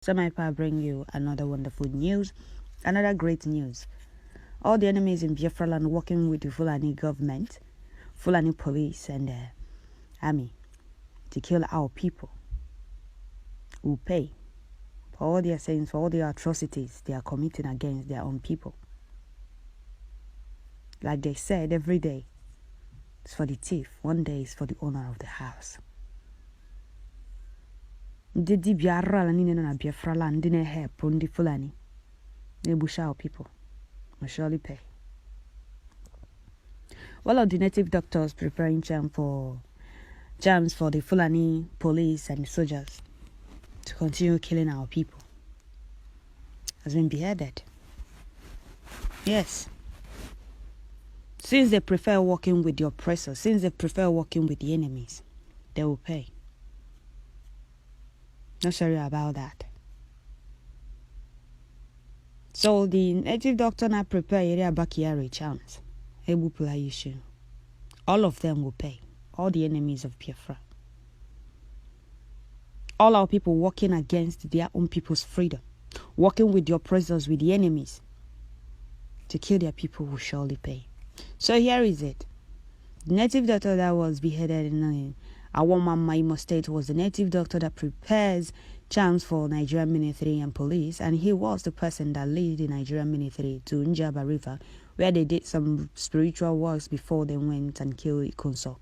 Semipa bring you another wonderful news, another great news. All the enemies in Biafra land working with the Fulani government, Fulani police and army to kill our people will pay for all their sins, for all their atrocities they are committing against their own people. Like they said, every day it's for the thief, one day is for the owner of the house. Didi Biafra land na Biafra land didn't help on the Fulani. They bush our people will surely pay. One of the native doctors preparing jams for the Fulani police and soldiers to continue killing our people has been beheaded. Yes. Since they prefer working with the oppressors, since they prefer working with the enemies, they will pay. Not sorry about that. So the native doctor now prepare Kyari'S chance. All of them will pay. All the enemies of Biafra. All our people working against their own people's freedom. Working with the oppressors, with the enemies. To kill their people will surely pay. So here is it. The native doctor that was beheaded in Awomamma, Imo State was the native doctor that prepares charms for Nigerian military and police, and he was the person that led the Nigerian military to Abba River, where they did some spiritual works before they went and killed Ikonso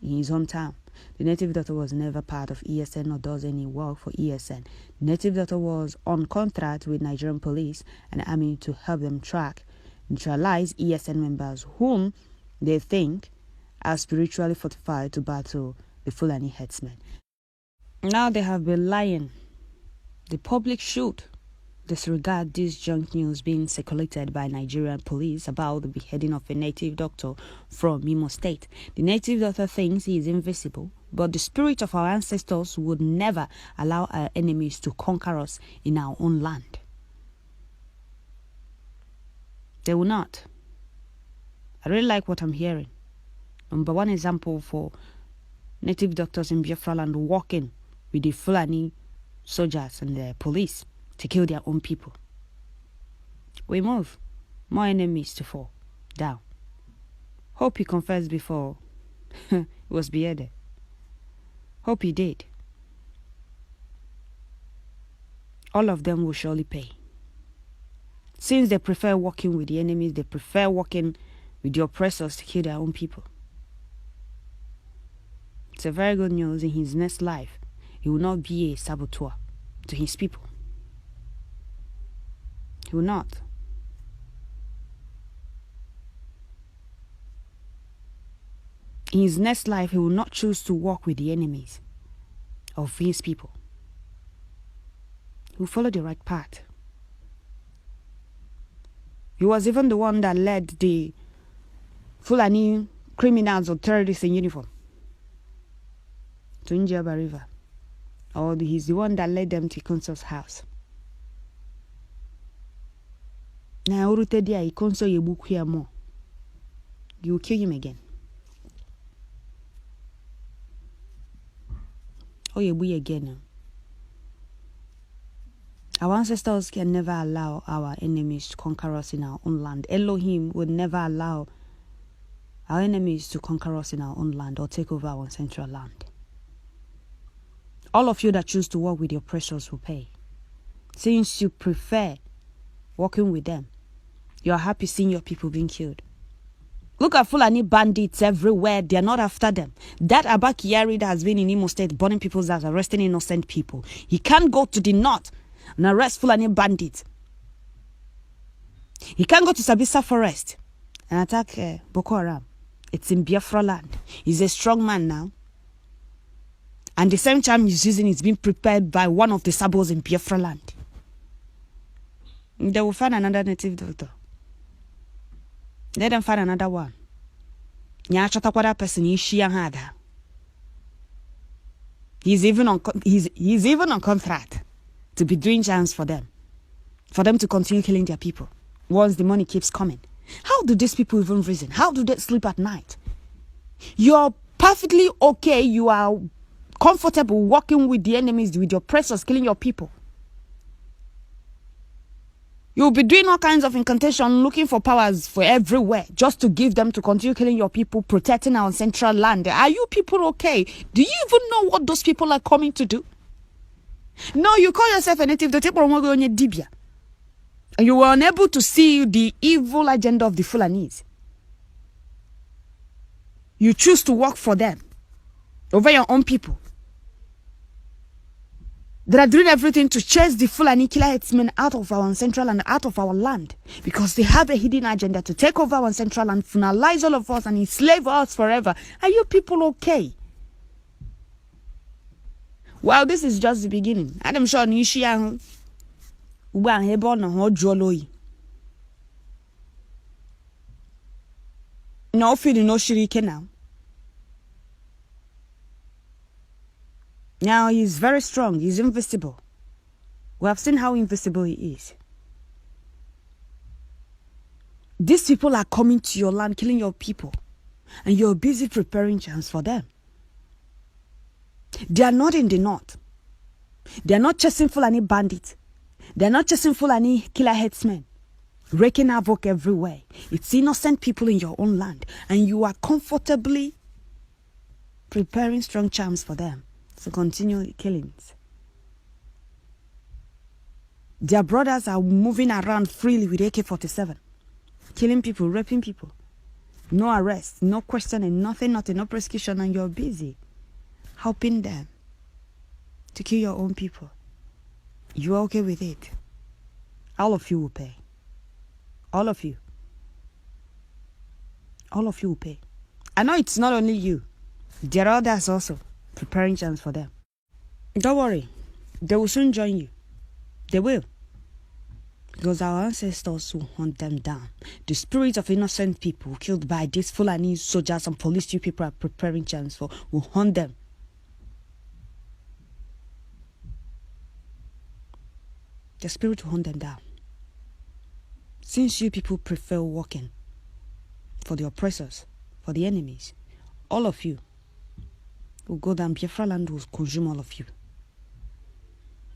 in his hometown. The native doctor was never part of ESN or does any work for ESN. The native doctor was on contract with Nigerian police and army to help them track, neutralize ESN members whom they think are spiritually fortified to battle the Fulani headsmen. Now they have been lying. The public should disregard this junk news being circulated by Nigerian police about the beheading of a native doctor from Imo State. The native doctor thinks he is invisible, but the spirit of our ancestors would never allow our enemies to conquer us in our own land. They will not. I really like what I'm hearing. Number one example for native doctors in Biafra land working with the Fulani soldiers and the police to kill their own people. We move. More enemies to fall down. Hope he confessed before he was beheaded. Hope he did. All of them will surely pay. Since they prefer working with the enemies, they prefer working with the oppressors to kill their own people. It's a very good news. In his next life, he will not be a saboteur to his people. He will not. In his next life, he will not choose to work with the enemies of his people. He will follow the right path. He was even the one that led the Fulani criminals or terrorists in uniform to Abba River. Or he's the one that led them to Ikonso's house. Now, Ikonso yebuku more. You will kill him again. Oh, yebu again. Our ancestors can never allow our enemies to conquer us in our own land. Elohim would never allow our enemies to conquer us in our own land or take over our central land. All of you that choose to work with the oppressors will pay. Since you prefer working with them, you are happy seeing your people being killed. Look at Fulani bandits everywhere. They are not after them. That Abba Kyari'S that has been in Imo State burning people's house, arresting innocent people. He can't go to the north and arrest Fulani bandits. He can't go to Sabisa Forest and attack Boko Haram. It's in Biafra land. He's a strong man now. And the same time he's using is being prepared by one of the sabos in Biafra land. They will find another native doctor. Let them find another one. Person he's even on contract to be doing jams for them to continue killing their people once the money keeps coming. How do these people even reason? How do they sleep at night? You're perfectly okay. You are comfortable working with the enemies, with your oppressors, killing your people. You'll be doing all kinds of incantation, looking for powers for everywhere, just to give them to continue killing your people, protecting our central land. Are you people okay? Do you even know what those people are coming to do? No, you call yourself a native, Dibia. And you were unable to see the evil agenda of the Fulanis. You choose to work for them over your own people. They are doing everything to chase the Fulani killer headsmen out of our central and out of our land, because they have a hidden agenda to take over our central and finalize all of us and enslave us forever. Are you people okay? Well, this is just the beginning. I'm sure Nishiang no feeling no shirike now. Now he's very strong, he's invisible. We have seen how invisible he is. These people are coming to your land, killing your people, and you're busy preparing chance for them. They are not in the north. They are not chasing Fulani bandits. They are not chasing Fulani killer headsmen, wreaking havoc everywhere. It's innocent people in your own land, and you are comfortably preparing strong charms for them to continue killings. Their brothers are moving around freely with AK-47, killing people, raping people. No arrest, no questioning, nothing, no prosecution, and you're busy helping them to kill your own people. You're okay with it? All of you will pay. All of you. All of you will pay. I know it's not only you. There are others also preparing chance for them. Don't worry. They will soon join you. They will. Because our ancestors will hunt them down. The spirits of innocent people killed by these Fulani soldiers and police you people are preparing chance for will hunt them. The spirit will hunt them down. Since you people prefer working for the oppressors, for the enemies, all of you will go down. Biafra land will consume all of you.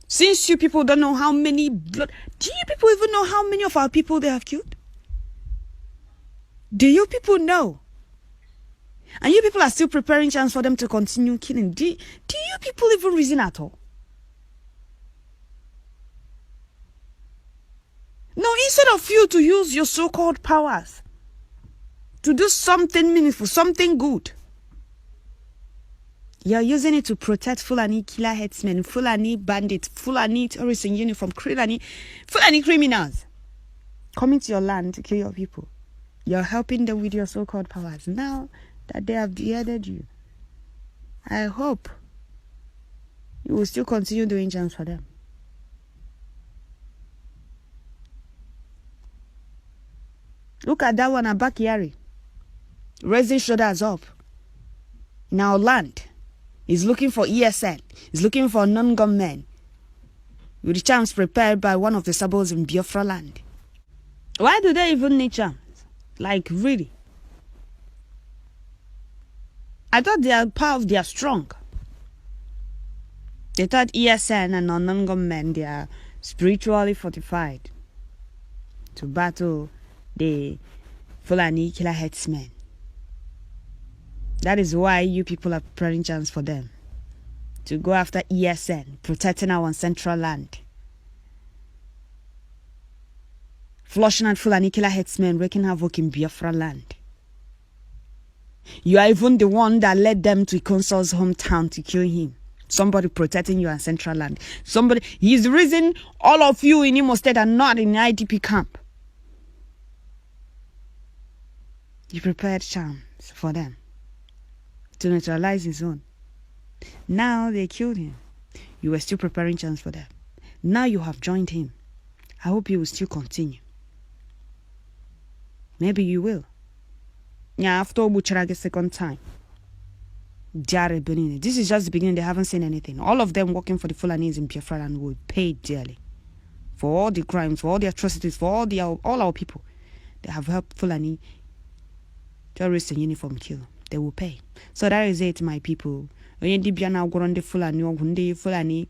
Since you people don't know how many blood, do you people even know how many of our people they have killed? Do you people know? And you people are still preparing chance for them to continue killing. Do you people even reason at all? No, instead of you to use your so-called powers to do something meaningful, something good, you're using it to protect Fulani killer headsmen, Fulani bandits, Fulani terrorists in uniform, Fulani criminals coming to your land to kill your people. You're helping them with your so-called powers. Now that they have beheaded you, I hope you will still continue doing chance for them. Look at that one, Abba Kyari, raising shoulders up in our land. He's looking for ESN. He's looking for non-gunmen with the charms prepared by one of the suburbs in Biafra land. Why do they even need charms? Like, really? I thought they are strong. They thought ESN and non-gunmen, they are spiritually fortified to battle the Fulani killer headsmen. That is why you people are preparing chance for them to go after ESN, protecting our central land. Flushing out Fulani killer headsmen, wreaking havoc in Biafra land. You are even the one that led them to Ikonso's hometown to kill him. Somebody protecting your central land. Somebody, he's the reason all of you in Imo State are not in the IDP camp. You prepared charms for them to neutralize his own. Now they killed him. You were still preparing chance for them. Now you have joined him. I hope you will still continue. Maybe you will. Yeah, after Bucharage second time. This is just the beginning. They haven't seen anything. All of them working for the Fulanis in Biafra and will pay dearly for all the crimes, for all the atrocities, for all our people. They have helped Fulani terrorists in uniform kill. They will pay. So that is it, my people. When you the Fulani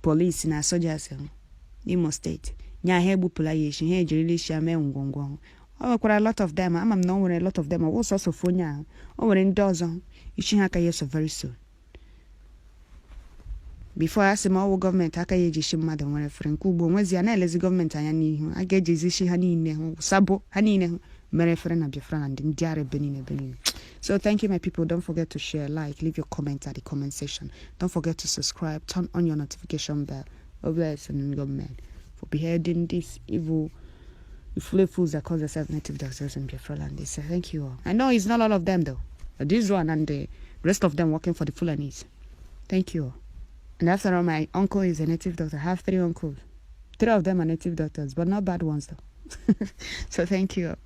police in our soldiers in Imo State, nya he bupula yeshi he jirili shi ame ngwongwo. Oh, quite a lot of them. I'm knowing a lot of them. I was also for now. Oh, we're in dozen. You should have a very soon. Before I say my government, I can use mother when a friend Kubo was the analysis government. I get Jishi Hanine, Sabo, Hanine, Mary friend of your friend, and Jare Benin. So thank you, my people. Don't forget to share, like, leave your comments at the comment section. Don't forget to subscribe, turn on your notification bell. Oh, bless and government for beheading this evil. The fully fools that call themselves native doctors in Biafra land. They say thank you all. I know it's not all of them though. But this one and the rest of them working for the Fulanis. Thank you all. And after all, my uncle is a native doctor. I have 3 uncles. 3 of them are native doctors, but not bad ones though. So thank you all.